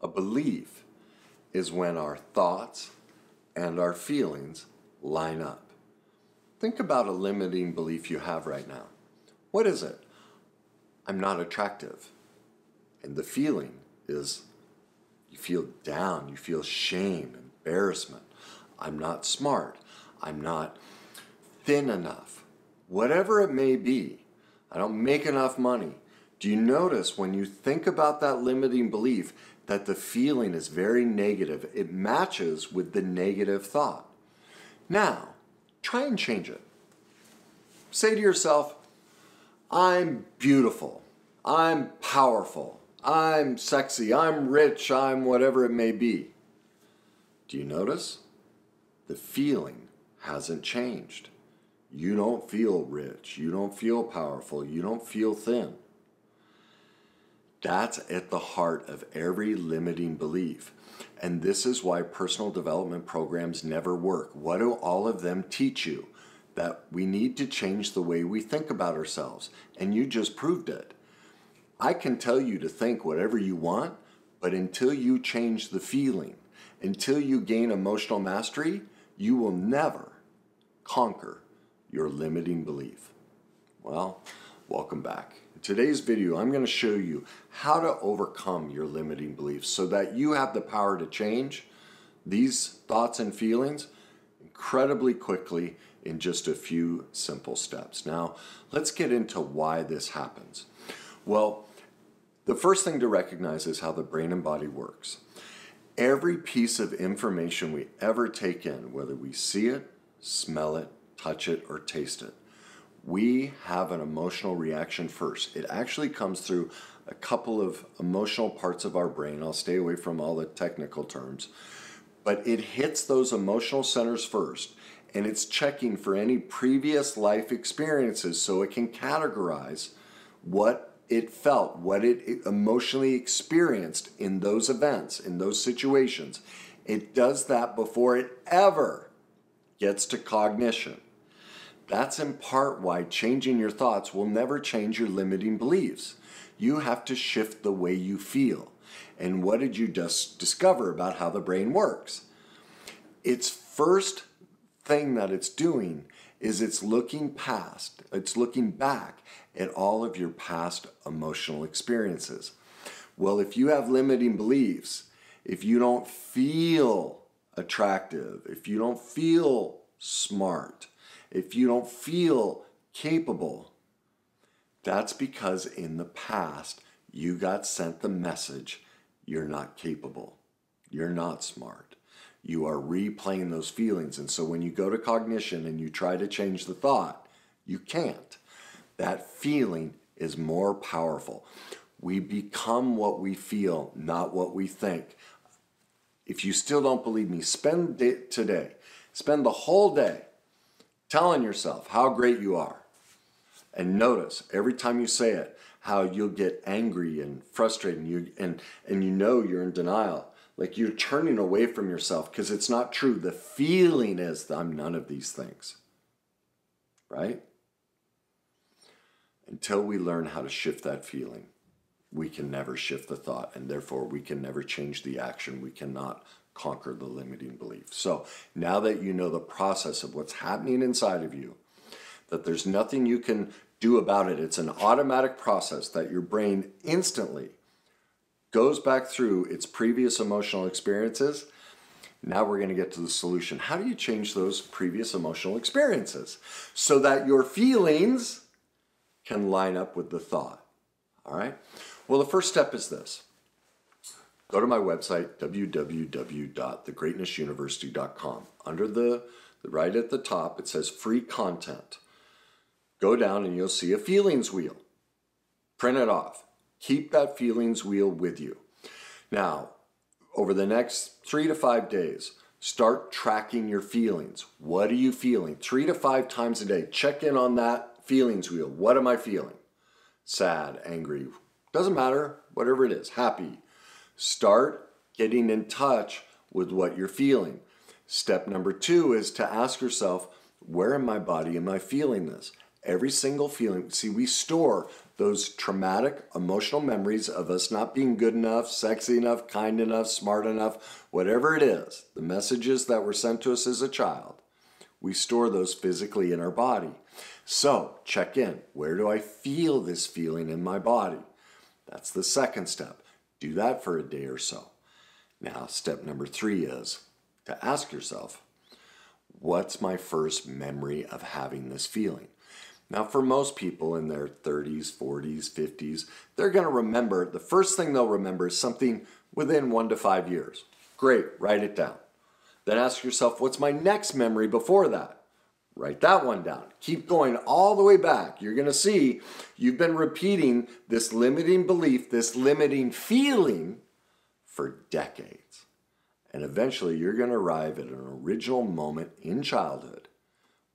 A belief is when our thoughts and our feelings line up. Think about a limiting belief you have right now. What is it? I'm not attractive. And the feeling is you feel down, you feel shame, embarrassment. I'm not smart. I'm not thin enough. Whatever it may be, I don't make enough money. Do you notice when you think about that limiting belief that the feeling is very negative? It matches with the negative thought. Now, try and change it. Say to yourself, I'm beautiful, I'm powerful, I'm sexy, I'm rich, I'm whatever it may be. Do you notice? The feeling hasn't changed. You don't feel rich, you don't feel powerful, you don't feel thin. That's at the heart of every limiting belief. And this is why personal development programs never work. What do all of them teach you? That we need to change the way we think about ourselves. And you just proved it. I can tell you to think whatever you want, but until you change the feeling, until you gain emotional mastery, you will never conquer your limiting belief. Well, welcome back. In today's video, I'm going to show you how to overcome your limiting beliefs so that you have the power to change these thoughts and feelings incredibly quickly in just a few simple steps. Now, let's get into why this happens. Well, the first thing to recognize is how the brain and body works. Every piece of information we ever take in, whether we see it, smell it, touch it, or taste it, we have an emotional reaction first. It actually comes through a couple of emotional parts of our brain. I'll stay away from all the technical terms. But it hits those emotional centers first, and it's checking for any previous life experiences so it can categorize what it felt, what it emotionally experienced in those events, in those situations. It does that before it ever gets to cognition. That's in part why changing your thoughts will never change your limiting beliefs. You have to shift the way you feel. And what did you just discover about how the brain works? Its first thing that it's doing is it's looking back at all of your past emotional experiences. Well, if you have limiting beliefs, if you don't feel attractive, if you don't feel smart, if you don't feel capable, that's because in the past you got sent the message, you're not capable, you're not smart. You are replaying those feelings. And so when you go to cognition and you try to change the thought, you can't. That feeling is more powerful. We become what we feel, not what we think. If you still don't believe me, spend the whole day telling yourself how great you are. And notice every time you say it, how you'll get angry and frustrated and you know you're in denial. Like you're turning away from yourself because it's not true. The feeling is that I'm none of these things. Right? Until we learn how to shift that feeling, we can never shift the thought, and therefore we can never change the action. We cannot conquer the limiting belief. So now that you know the process of what's happening inside of you, that there's nothing you can do about it, it's an automatic process that your brain instantly goes back through its previous emotional experiences. Now we're going to get to the solution. How do you change those previous emotional experiences so that your feelings can line up with the thought? All right? Well, the first step is this. Go to my website, www.thegreatnessuniversity.com. Right at the top, it says free content. Go down and you'll see a feelings wheel. Print it off. Keep that feelings wheel with you. Now, over the next 3 to 5 days, start tracking your feelings. What are you feeling? 3 to 5 times a day. Check in on that feelings wheel. What am I feeling? Sad, angry, doesn't matter, whatever it is, happy. Start getting in touch with what you're feeling. Step number 2 is to ask yourself, where in my body am I feeling this? Every single feeling. See, we store those traumatic emotional memories of us not being good enough, sexy enough, kind enough, smart enough, whatever it is, the messages that were sent to us as a child, we store those physically in our body. So check in. Where do I feel this feeling in my body? That's the second step. Do that for a day or so. Now, step number 3 is to ask yourself, what's my first memory of having this feeling? Now, for most people in their 30s, 40s, 50s, they're going to remember, the first thing they'll remember is something within 1 to 5 years. Great, write it down. Then ask yourself, what's my next memory before that? Write that one down. Keep going all the way back. You're going to see you've been repeating this limiting belief, this limiting feeling for decades. And eventually you're going to arrive at an original moment in childhood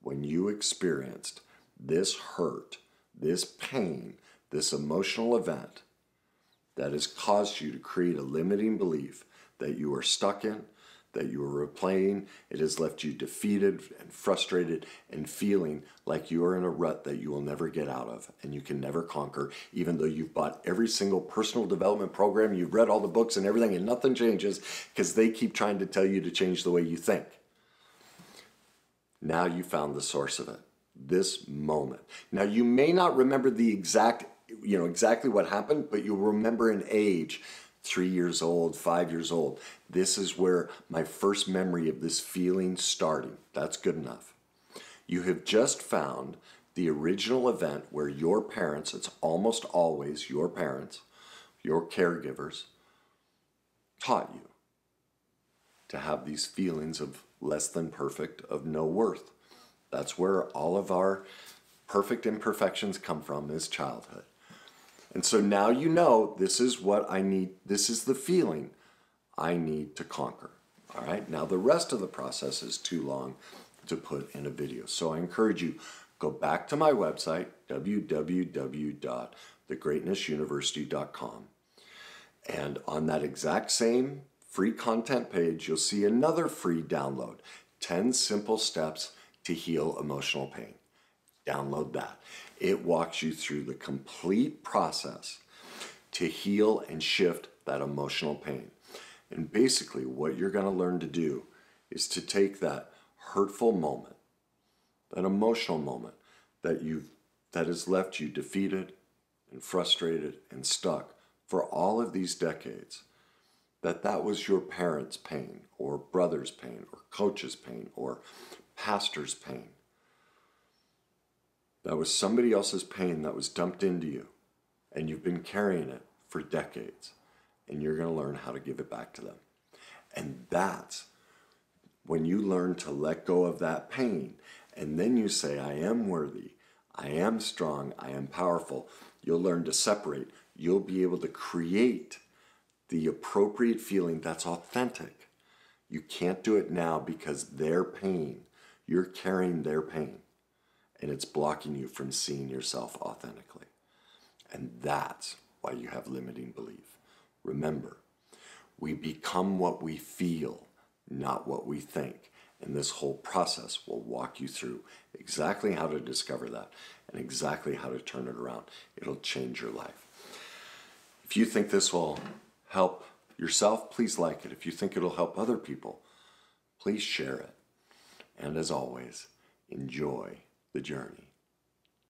when you experienced this hurt, this pain, this emotional event that has caused you to create a limiting belief that you are stuck in, that you are replaying. It has left you defeated and frustrated and feeling like you are in a rut that you will never get out of and you can never conquer, even though you've bought every single personal development program, you've read all the books and everything, and nothing changes because they keep trying to tell you to change the way you think. Now you found the source of it, this moment. Now you may not remember the exactly what happened, but you'll remember an age, 3 years old, 5 years old. This is where my first memory of this feeling starting. That's good enough. You have just found the original event where your parents, it's almost always your parents, your caregivers, taught you to have these feelings of less than perfect, of no worth. That's where all of our perfect imperfections come from, is childhood. And so now you know this is what I need, this is the feeling I need to conquer. All right, now the rest of the process is too long to put in a video. So I encourage you, go back to my website, www.thegreatnessuniversity.com. And on that exact same free content page, you'll see another free download, 10 simple steps to heal emotional pain. Download that. It walks you through the complete process to heal and shift that emotional pain. And basically what you're going to learn to do is to take that hurtful moment, that emotional moment that has left you defeated and frustrated and stuck for all of these decades, that was your parents' pain or brother's pain or coach's pain or pastor's pain. That was somebody else's pain that was dumped into you, and you've been carrying it for decades, and you're going to learn how to give it back to them. And that's when you learn to let go of that pain, and then you say, I am worthy, I am strong, I am powerful. You'll learn to separate. You'll be able to create the appropriate feeling that's authentic. You can't do it now because their pain, you're carrying their pain. And it's blocking you from seeing yourself authentically. And that's why you have limiting belief. Remember, we become what we feel, not what we think. And this whole process will walk you through exactly how to discover that and exactly how to turn it around. It'll change your life. If you think this will help yourself, please like it. If you think it'll help other people, please share it. And as always, enjoy the journey.